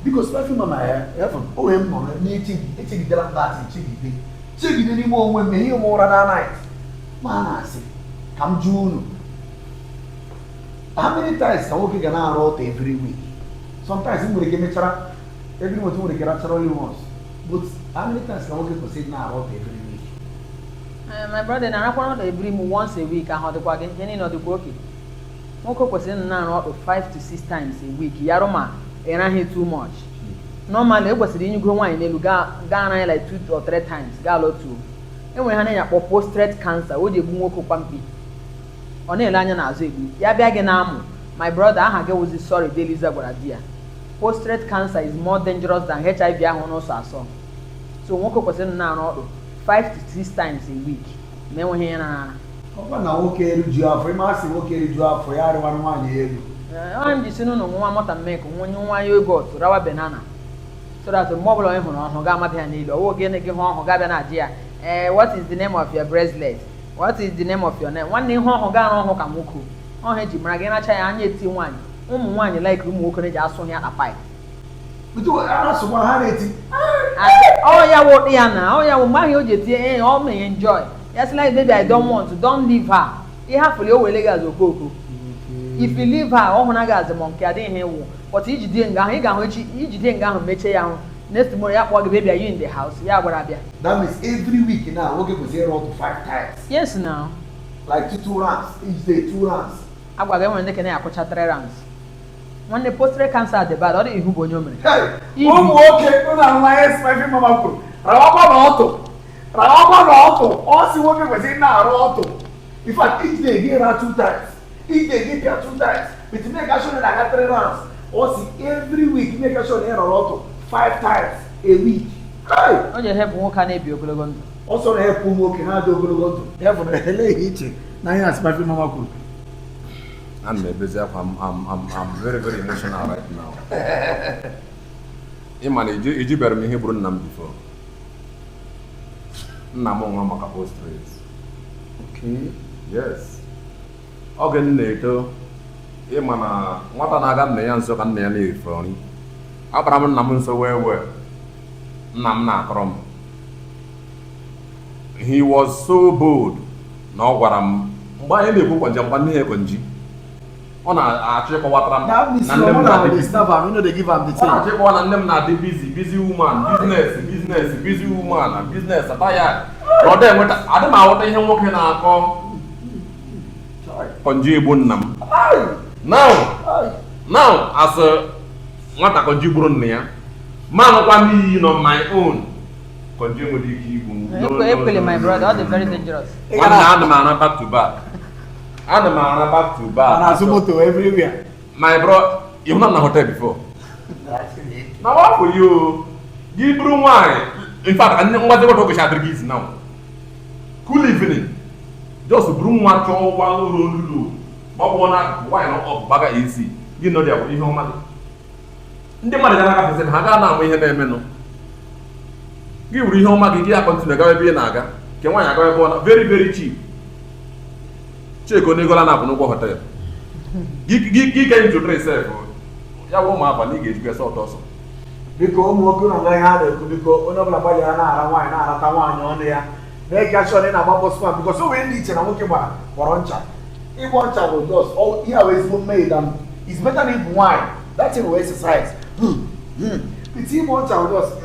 because spicy mama heaven oh him no na echi gidela that echi gide ni mo onwe me ihe mo ra na night ma na asi kam junu how many times can we get na route every week sometimes we get mechara every month we get actually only once but how many times can we get to sit na route every week my brother na rakwa every once a week ahụ dịkwa gị ihe niile dịkwa oke nwoke kwesịrị na arụ 5 to 6 times a week yaro ma eraghị too much normally ekwesịrị inyugo nwaanyị n'elu gaa anaghị like 2 or 3 times gaa lotu enwere ha na-anya kpọ prostate cancer o ji egbu nwoke kwampi ọ na-ele anya n'azụ egbu ya bịa gị na-amụ my brother aha gị wụzi sorry Deliza gwara di ya prostate cancer is more dangerous than HIV ahụ n'ụsọ asọ so nwoke kwesịrị na arụ ọdụ 5 to 6 times a week ma enweghị ya na ọba na nwoke eriju afọ ịma asị nwoke eriju afọ ya arịwa nwaanyị elu I'm just saying no nwa mota make nwa yogurt rawa banana so that mgbe ọbụla onye hụrụ ọhụ ga-amata ya n'elu ọwụ gị gị hụ ọhụ ga-abịa na ji ya what is the name of your bracelet what is the name of your name nwanne ihe ọhụ ga-arụ ọhụ ka nwoke ọhụ eji mara gị nacha ya anya eti nwaanyị ụmụ nwaanyị like ụmụ nwoke na-eji asụ ya akpa ọ ya wụ ya na ọ ya wụ mgbe ahụ o ji etinye ọ ma enjoy yes like baby I don't want to don't leave her ịhafụrụ o wele gị azụ okoko if you leave her ọ hụ na gazi monkey adịghị ewu but ijide nga ahụ ị ga-ahụ echi ijide nga ahụ mechie ya ahụ next tomorrow ya kpọọ gị baby are you in the house ya gwara abịa that means every week now nwoke kwesịrị ịrụ ọtụ 5 times yes now like 2 rounds each day 2 rounds agwa gị enwere ndị kene akwụcha 3 rounds nwanne prostate cancer dị bad ọ dị ihu bụ onye o mere ụmụ nwoke ụlọ ahụhụ spicy mama kwuru rawakwa na ọtụ ọ si nwoke kwesịrị na-arụ ọtụ in fact each day gị ra 2 times each day gị pịa 2 times but make sure na aga 3 rounds ọ si every week make sure na ị rọrọ ọtụ 5 times a week o ji hepụ nwoke a na-ebi ogologo ndụ ọ sọ na hepụ nwoke ha dị ogologo ndụ hepụ na eleghị iche na ihe spicy mama kwuru I'm busy. I'm very, very emotional right now. Imani, you better me here before. Namo maka post-race. Okay. Yes. Again later, Imana, what an agam nayan so can nearly from. Abraham namun so well. Namna krom. He was so bold. No, what I'm buying the book on Japan here, Konji. On a check of what I'm now. You know they give them the thing. I check one and them not the busy woman, busy woman, and business. Attire. But then what I don't know what they have working on. Konji Bunam. Now, as a what I conjure Brunia, man of me on my own. Konji April, my brother, they're very dangerous. One hand man back to back. And the man back to back. And Azumoto everywhere. My bro, you've not in a hotel before. Now what for you? Give room wine. In fact, I know what they were talking now. Cool evening. Just broom one to one roll. But one wine of Baga AC. You know there will be no money. The money that I said, Hagana, we have a menu. Give Rihoma Giga continue to go Naga. Can I go very, very cheap? Check on Nicola Napo hotel. Gig can to trace self. Ya won't have a leakage guess out also. Because working on my hand could go on a Bayana, wine, and Tawan on there. They catch on in a bubble spot because so when each and I'm working for Oncha. If one child will just all here is made and it's better than wine. That's a exercise. The team one child just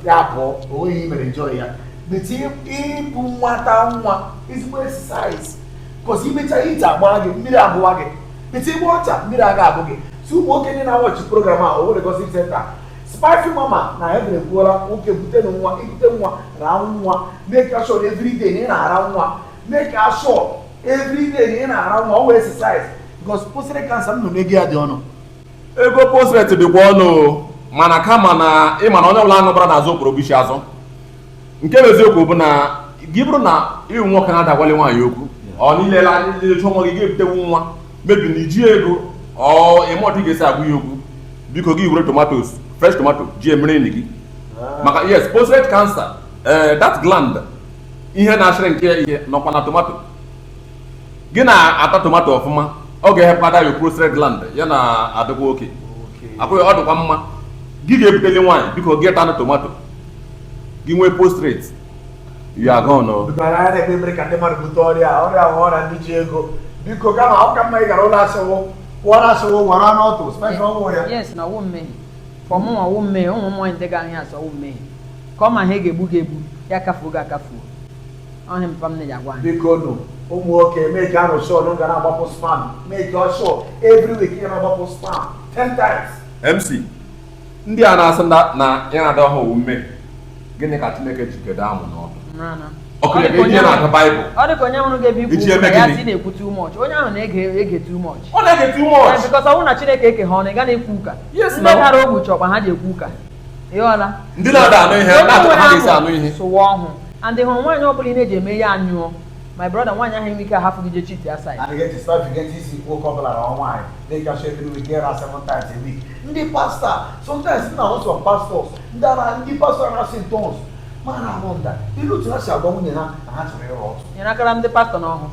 yeah, boy, we even enjoy it. The team in Pumata is more exercise. Because he may eat a bag, Mirabuage. The team water, Miragabuge. So, walking in our watch program over the gossip center. Spicy mama, now every quarter, okay, put one, round one, make a shot every day in around one, make a shot every day in around one exercise. Because prostate cancer no make the honor. Ego prostate to the one, Manakama na Emmanuel Lano brother Zopro Bishazo. Nke eziokwu bụ na gibru na ịnwe nwoke na-adagwali nwaanyị okwu ọ niile la chọmọ gị ga-ebutewu nwa mebi na iji ego ọ ịmọdụ ga-esi agwụ ya okwu biko gị were tomatoes fresh tomato ji emere enyi gị maka yes prostate cancer that gland ihe na-achịrị nke ihe nọkwa na tomato gị na-ata tomato ọfụma ọ ga-ehepụta your prostate gland ya na adịkwa oke akwụghị ọ dịkwa mma gị ga-ebutele nwaanyị biko gị tanụ tomato gị nwee postrate you are gone no bikara ya na-ekpebere ka ndị mmadụ bute ọrịa ndị ji ego biko kama ọ ka mma ị gara ụlọ asịwụ pụọ na asịwụ wara n'ọtụ special ọnwụ ya yes na ọwụ mmehie for mụ ọwụ mmehie ụmụ mmụọ ndị ga-ahịa asọ ọwụ mmehie ka ọ ma ha ga-egbu ga-egbu ya kafuo ga-akafuo ọhịa mpa m na-eji agwa biko nụ ụmụ nwoke make anụ sure nụ ga na-agbapụ spam make sure every week ị na-agbapụ spam 10 times MC ndị a na-asị na ya na-ada ọhụụ mmehie gịnị ka Chineke ji kedo amụ n'ọdụ ọ dị ka onye ahụ ga-ebi ikwu ya si na-ekwu too much onye ahụ na-ege too much ọ na-ege too much because ọ bụrụ na Chineke eke ha ọ na-ega na-ekwu ụka ndị dara ogbu chọkwa ha ji ekwu ụka ịghọla ndị na-ada anụ ihe na-achọ ha ga-esi anụ ihe sụwa ọhụụ and hụrụ nwaanyị ọ bụla ị na-eji eme ya anyụọ my brother nwaanyị ahụ enwe ike ahapụ gị je chiti aside ndị pastọ sometimes na also pastors ndị pastọ na-asị ntọns mana ahụ nda ilu otu ha si agwa nwunye ha na ha chọrọ ịrụ ọtụ nyere akara ndị pastọ n'ọhụ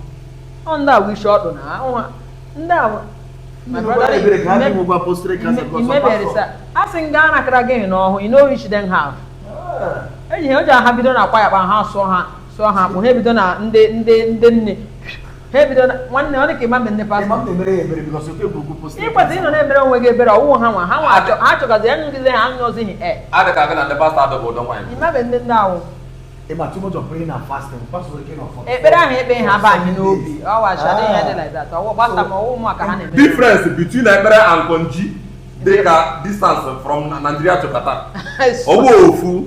ọ ndị a wishi ọdụ na ahụ ndị a a sị nga a nakara gị n'ọhụ you know which them have enyi ha o ji aha bido na akwa yakpa ha sụọ ha akpụ ha ebido na ndị nne ha ebido na nwanne ọ dị ka ịma mbe ndị pastọ ịkwesịrị ịnọ na-emere onwe gị ebere ọwụwụ ha nwa ha chọgazi ya nyụgize ha anyụzighị ịmabe ndị ndị ahụ ekpere ahụ ekpe ha ba anyị n'obi ọwachadịghị ya dị like that ọwụ gbasa ma ọwụ ụmụaka ha na-eme difference between ekpere and konji dị ka distance from Nigeria to Qatar ọwụ ofu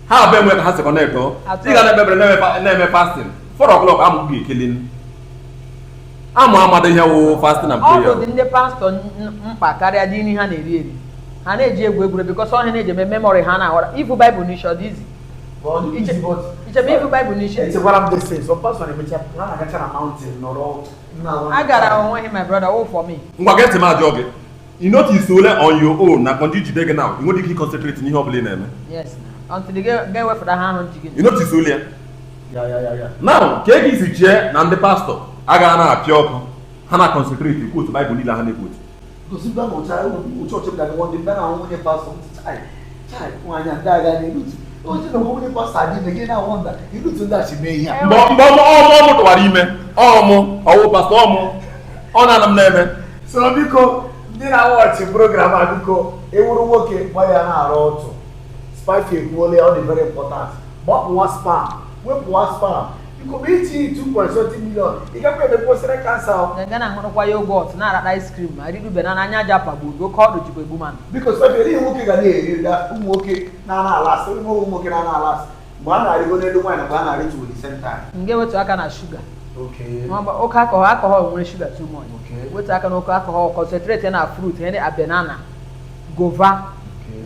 ha abịa enwe ka ha sekọ na-eto ị ga na-ekpebere na-eme fasting 4 o'clock amụ gị ekele amụ amado ihe wụ fasting and prayer ọ bụ ndị pastọ mkpa karịa dị nri ha na-eri eri ha na-eji egwu egwure bikọs ọhịa na-eji eme memori ha na-aghọrọ ifu baịbụl n'isi ọ dị izi ichebe ifu baịbụl n'isi a gara onwe gị my brother all for me ngwa gị ntị m ajọ gị you notice ole on your own na kọnji jide gị na ị nwere ike ịconcentrate n'ihe ọ bụla ị na-eme yes until ga-ewepụta ha ahụ ji gị you notice ole ya now ka ego isi chie na ndị pastọ agaghị na-apịa ọkụ ha na concentrate kwuotu baịbụl niile ha na-ekwotu mgbe ọmụ tụwara ime ọwụ pastọ ọ na-ana m na-eme so biko ndị na-awọchị program a biko ewuru nwoke gbaya na-arụ ọtụ spike ekwuole ọ dị very important gbapụwa spam wepụwa spam biko iti 2.7 million ị gakwa ebe postere kansa ga na ahụrụkwa yogurt na-arata ice cream ma ridube na n'anya aja pagbu oke ọdụ jikwa egbu mmadụ biko spike erighị nwoke ga na-eri ụmụ nwoke na-ana alasị ụmụ nwoke na-ana alasị mgbe a na-arịgo n'elu nwaanyị mgbe a na-arịtu with the same time ga-ewetu aka na shuga oke alcohol nwere shuga too much wetu aka na oke alcohol concentrate na fruit ndị banana gova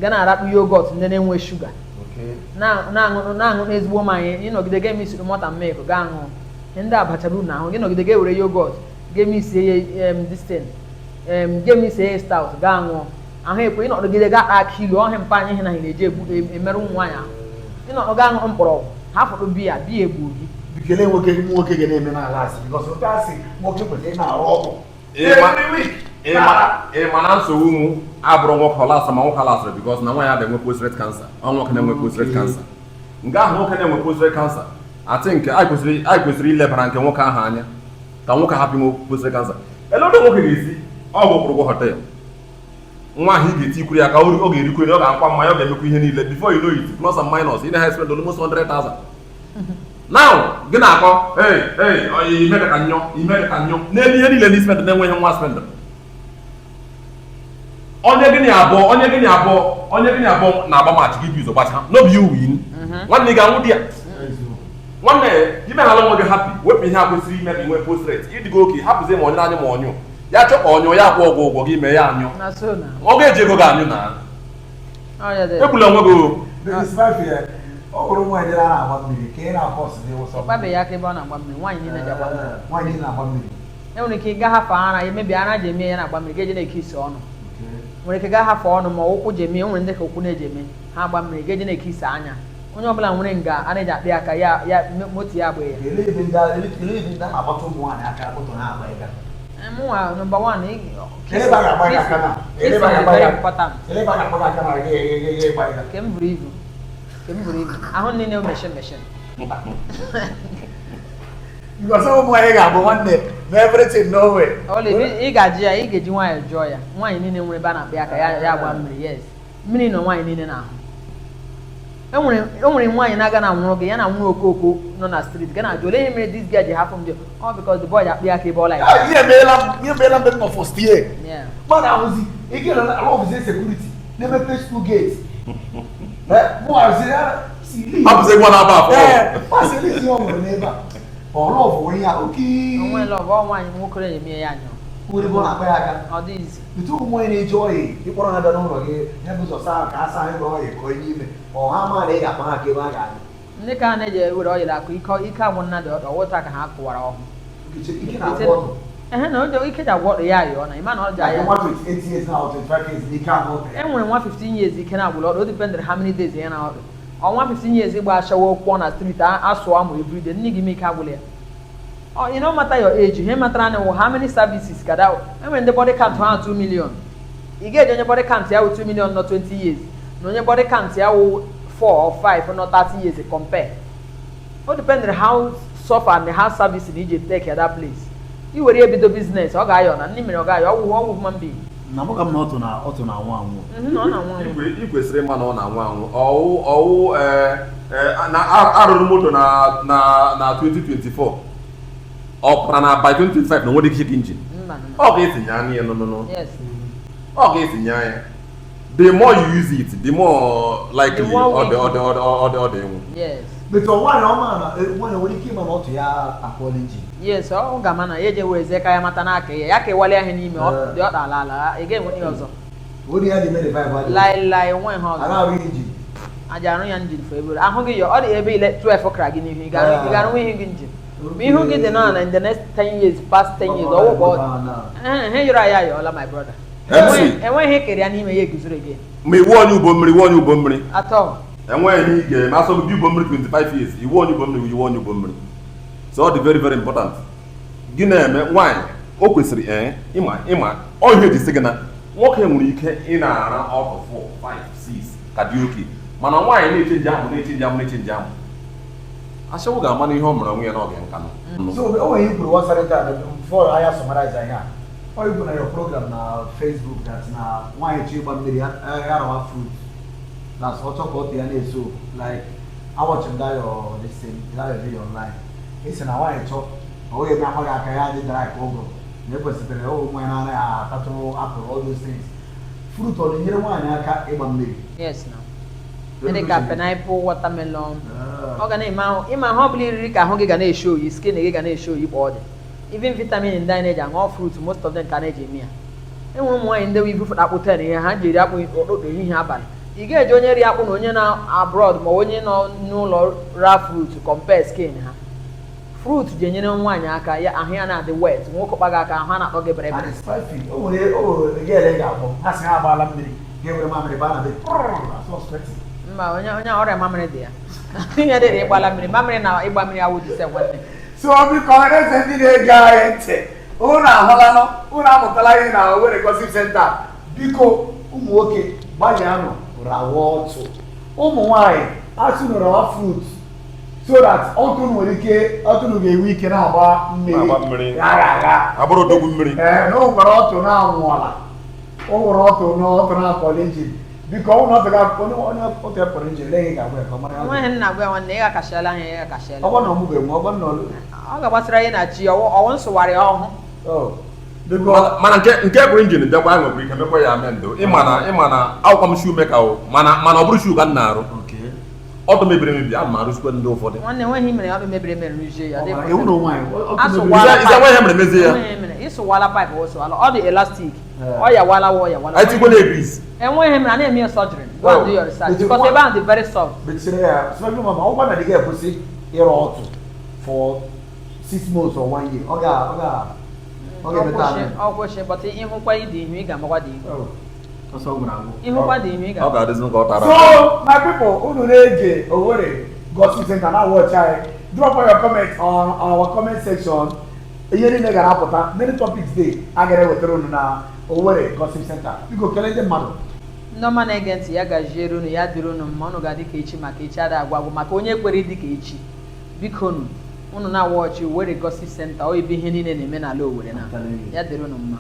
ga na-arakpụ yogurt ndị na-enwe shuga na-aṅụ n'ezigbo mmanya ịnọgide ga-emisi mọta milk ga aṅụ ndị abachabu na ahụ gị nọgide ga-ewere yogurt ga-emisi distin ga-emisi ihe stout ga aṅụ ahụ ekwe ịnọgide ga akpa kilo ọhịa mpa anyị na na-eji emerụ ụmụ nwaanyị ahụ ịnọdụ ga aṅụ mkpọrọgwụ ha fọdụ biya egbu gị bikele nwoke ga na-eme n'ala asị because oke asị nwoke kwesịrị na-arụ ọgwụ ịma na nsogbu mụ abụrụ nwoke ọlasị ma nwoke alasịrị because na nwaanyị adịghị enwe prostate cancer ọ nwoke na-enwe prostate cancer nke ahụ nwoke na-enwe prostate cancer atị nke anyị kwesịrị ilebara nke nwoke ahụ anya ka nwoke hapụ inwe prostate cancer eledo nwoke ga-esi ọgwụ kwụrụ hotel nwa ahụ ị ga-eti ikwuru ya ka ọ ga-erikwe ọ ga-akwa mmanya ọ ga-emekwa ihe niile before you know it plus and minus ị na-ha spend almost 100,000 now gị na-akọ ime ka nyọ n'elu ihe niile na spend na-enweghị nwa spend onye gịnị abụọ na-agba maachị gị bizo gbacha n'obi ya win nwanne ị ga-anwụ di ya nwanne ime hala nwe gị hapi wepụ ihe a kwesịrị ime ka inwe postrate ịdịgo oke hapụzie ma onye anya ma ọnyụ ya chọkpa ọnyụ ya akwụ ụgwọ gị mee ya anyụ ọ ga-eji ego ga-anyụ na ekwula onwe gị ọ bụrụ nwaanyị na-agba mmiri ka ị na-akọ ọsịsị ịkpabe ya aka ebe ọ na-agba mmiri nwaanyị niile ji agba mmiri nwaanyị na-agba mmiri enwere ike ịga hafụ ara emebi ara ji eme ya na-agba mmiri ga-eji na-eke isi ọnụ nwere ike gaa hafụ ọnụ ma ụkwụ ji eme nwere ndị ka ụkwụ na-eji eme ha agba mmiri ga-eji na-eke isi anya onye ọbụla nwere nga a na-eji akpị aka ya moto ya agba ya Number one, Ele vai acabar a cana. Ele vai acabar a cana. Ele vai acabar a cana. Ele vai acabar. Quem brivo? Ahon nem eu mexer. Because some way ga one day, everything no way. Only igaji one enjoy. One ni we ba na be aka ya gba mmiri, yes. Mmiri no one ni na. Enwere nwaanyị na-aga na nwụrụ gị ya na nwụrụ okoko nọ na street ga na ajụ ole ihe mere this guy ji hapụ m there all because the boy akpị aka ebe ọ like ihe meela mbe nọ first year mana ahụzi ike na office security na-emepe school gate mụ azị ya si leave hapụzi gwa na aba afọ pasị n'isi ọ nwere n'ebe a ọrụ ọfụ onye ya oke onwe lọbụ ọ nwaanyị nwoke na-eme ya anyọ nwere bụ na-akpa ya aka ọ dị izi etu ụmụ nwanyị na-eji ọyị ịkpọrọ ha bịa n'ụlọ gị ya bụ ụzọ saa ka a saa anyị ọyị ka onye ime ọha ma na ị ga-akpa ha ka ebe a ga-adị ndị ka na-eji ewere ọyịla akụ ike agwụ nna dị ọdọ wụta ka ha kụwara ọhụụ ike na-agwọ ọdụ ehe na oje ike ji agwọ ọdụ ya ayọ na ịma na ọ ji aya nwa 28 years now 25 years n'ike agwọ ọdụ e nwere nwa 15 years ike na-agwụla ọdụ o dependere how many days ya na ọdụ ọnwa 15 years gba achawa ụkwụ na street asụ amụ everyday nne gị ime ike agwụla ya you no matter your age he matter na how many services ka that when the body count ha 2 million you get onye body count ya 2 million not 20 years no onye body count ya 4 or 5 or not 30 years compare it depends on how suffer and how service need you take at that place you were able to business ọ ga-ayọ na ndị mere ọ ga-ayọ ọwụ human being na mụ ka m na ọtụ na nwa anwụ ọ na-anwụ anwụ ị kwesịrị ịma na ọ na-anwụ anwụ ọwụ na arụrụ moto na 2024 ọ pụtara na by 2025 na nwere ike engine ọ ga-etinye anya ya nụnụnụ ọ ga-etinye anya the more you use it the more likely ọ dị enwu but nwaanyị ọma na nwaanyị nwere ike ịma na ọtụ ya akpọla engine yes ọ ga-ama na ya eje were eze ka ya mata n'aka ya kewale ahụ n'ime dị ọ dala ala ị ga-enwe ihe ọzọ onye ya dị mere vibe lai nwe ha ọzọ arụ engine aja arụ ya njin for ebere ahụ gị ọ dị ebe ile 12 kra gị n'ihu ị ga-arụ ihe gị njin ma ihu gị dị na in the next 10 years past 10 years ọwụ bụ he yọrọ ya yọọla my brother enweghị ihe kere ya n'ime ya eguzoro gị ma iwu onye ugbo mmiri atọ enweghị ihe ị ga-eme asọmpi ugbo mmiri 25 years iwu onye ugbo mmiri so ọ dị very very important gị na-eme nwaanyị o kwesịrị ịma ọ ihe ji sị gị na nwoke nwere ike ị na-ara ọkụ 4 5 6 ka dị oke mana nwaanyị na-echenji amụ ashawo ga-ama n'ihe ọ mere onwe ya n'oge nka nọ so o nwere ikwu wasara taa before I summarize ihe a ọ ikwu na your program na Facebook that na nwaanyị chi ịgba mmiri ya rawa fruit that's ọchọ ka ọ dị ya na-eso like I watch that your video online isi na nwaanyị chọ o wee eme akpaghị aka ya dị dara ka ụgụ na ekwesịrị ụmụ ya na-anaghị atatụ apụl all those things fruit ọ na-enyere nwaanyị aka ịgba mmiri yes na ndị ka pineapple watermelon ọ ga na-eme ahụ ịma ahụ ọbụla iriri ka ahụ gị ga na-esho oyi skin gị ga na-esho oyi kpa ọ dị even vitamin ndị anyị na-eji aṅụ fruit most of them ka na-eji eme ya enwere ụmụ nwaanyị ndị wivu akpụ 10 ihe ha ji eri akpụ ụtụtụ ehihie abalị ị ga-eji onye ri akpụ na onye na abroad ma onye nọ n'ụlọ ra fruit compare skin ha fruit ji enyere nwaanyị aka ya ahụ ya na-adị wet nwoke kpaga aka ahụ a na-akpọ gị bere mba onye ọrịa mamịrị dị ya ihe dịrị ịgbala mmiri mamịrị na ịgba mmiri awụ dị se nwanne so biko eze ndị na-ege anyị ntị ụnụ ahụlanụ ụnụ amụtala ihe na Owerri Gossip Center biko ụmụ nwoke gbalịanụ rawa ọtụ ụmụ nwaanyị atụnụ rawa fruit so that ọtụnụ nwere ike ọtụnụ ga-enwe ike na-agba mmiri agha abụrụ odogwu mmiri na o nwere ọtụ na-anwụọla o nwere ọtụ na-akpọla injin biko ọ na onye otu ekpọrọ injin leghị ga-agwa ka ọ mara nweghị nna gwa nwanne ị ga-akasịala anya ya akasịala ọgbọ na ọmụgwọ enwe ọgbọ na ọ ga-agbasara ihe na chi ọwụ nsụwarị ọhụụ mana nke bụ injin bịakwa ya nwere ike mekwa ya ame ndo ịma na akwụkwọ m shu meka o mana ọ bụrụ shu ka m na-arụ ọdụ mebiri emebi a ma arụsikwa ndị ụfọdụ nwanne nweghị mere ọ bụ mebiri emere rụzie ya ihe mere mezie ya ịsụwala paịpụ ụsụwala ọ dị elastik ọ yawala anyị tikwa na-ebis enweghị mere a na-eme ya surgery go and do your research because ebe ahụ dị very soft ọgwa na dị ga-ekwesị ịrụ ọtụ for 6 months or 1 year ọ ga-emeta ọkwụsị but ịhụkwa ịdị ihu ị ga-amakwa dị ihu ịhụkwa dị ihu ị ọ ga-adịzi nke ọ tara so my people unu na-eje Owerri Gossip Center na watch anyị drop your comment on our comment section ihe niile gara apụta many topics dey a gara ewetara unu na Owerri Gossip Center biko kelee ndị mmadụ ndị ọma na-ege ntị ya gaziere unu ya dịrị unu mma unu ga-adị ka echi maka echi ada agwagwụ maka onye kwere dị ka echi biko unu na-awọchị Owerri Gossip Center ọ ebe ihe niile na-eme n'ala Owerri na ya dịrị unu mma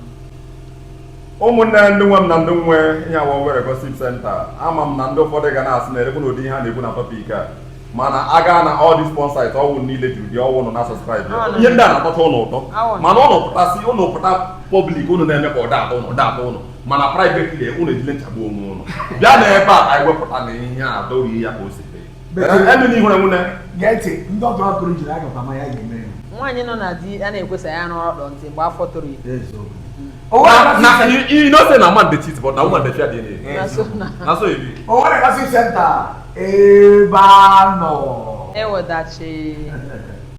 ụmụnne ndị nwe m na ndị nwe ihe awa Owerri Gossip Center ama m na ndị ụfọdụ ga na-asị na erekwu na ụdị ihe a na-ekwu na topik a mana a gaa na all these porn sites ọwụ niile juru dị ọwụ nọ na subscribe ihe ndị a na-atọta ụnụ ụtọ mana ụnụ pụtasị ụnụ pụta public ụnụ na-eme ka ụda atọ ụnụ mana privately ụnụ ejile nchagbu onwe ụnụ bịa na ebe a anyị wepụta na ihe a dọghị ya ka o si eme n'ihu na nwune gee ntị ndị ọtụ akụrụ jiri agakwa ma ya ga-eme nwaanyị nọ na di a na-ekwesa ya n'ọrụ ọdọ ntị mgbe afọ toro you know say na man dey cheat but na woman dey fear DNA na so e be Owerri Gossip Center ebe a nọ ewedachi